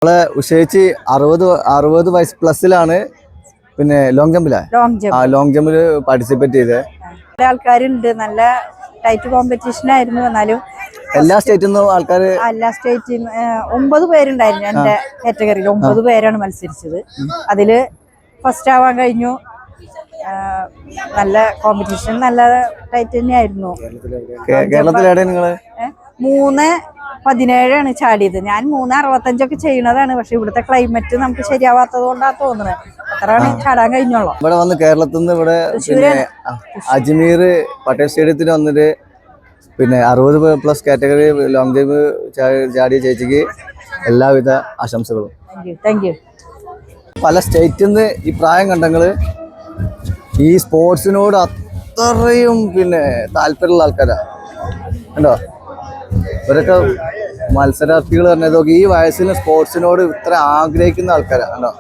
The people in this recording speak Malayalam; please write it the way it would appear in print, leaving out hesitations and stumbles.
നമ്മളെ ഉഷേച്ചി 60 വയസ്സ് പ്ലസിലാണ് പിന്നെ ലോങ് ജമ്പില് പാർട്ടിസിപ്പേറ്റ് ചെയ്തത്. ആൾക്കാരുണ്ട്, നല്ല ടൈറ്റ് കോമ്പറ്റീഷൻ ആയിരുന്നു. എന്നാലും എല്ലാ സ്റ്റേറ്റിൽ നിന്നും ആൾക്കാർ, എല്ലാ സ്റ്റേറ്റിൽ 9 പേരുണ്ടായിരുന്നു. എന്റെ കാറ്റഗറിയിൽ 9 പേരാണ് മത്സരിച്ചത്. അതില് ഫസ്റ്റ് ആവാൻ കഴിഞ്ഞു. നല്ല കോമ്പറ്റീഷൻ, നല്ല ടൈറ്റ് തന്നെയായിരുന്നു. കേരളത്തിലെവിടെ നിങ്ങള്? 3:17 ചാടിയത്. ഞാൻ 3:65 ചെയ്യണതാണ്. പക്ഷെ ഇവിടുത്തെ ക്ലൈമറ്റ് നമുക്ക് ശരിയാവാത്തത് കൊണ്ടാണ് തോന്നുന്നത് അത്രയാണ് ചാടാൻ കഴിഞ്ഞോളൂ. ഇവിടെ വന്ന് കേരളത്തിൽ നിന്ന് ഇവിടെ പിന്നെ അജ്മീർ പട്ടേൽ സ്റ്റേഡിയത്തിന് വന്നിട്ട് പിന്നെ 60+ കാറ്റഗറി ലോങ് ജമ്പ് ചാടിയ ചേച്ചിക്ക് എല്ലാവിധ ആശംസകളും. Thank you. പല സ്റ്റേറ്റിൽ നിന്ന് ഈ പ്രായം കണ്ടങ്ങള് ഈ സ്പോർട്സിനോട് അത്രയും പിന്നെ താല്പര്യമുള്ള ആൾക്കാരാണ് കണ്ടോ. ഇവരൊക്കെ മത്സരാർത്ഥികൾ പറഞ്ഞതൊക്കെ ഈ വയസ്സിന് സ്പോർട്സിനോട് ഇത്ര ആഗ്രഹിക്കുന്ന ആൾക്കാരാണ് കണ്ടോ.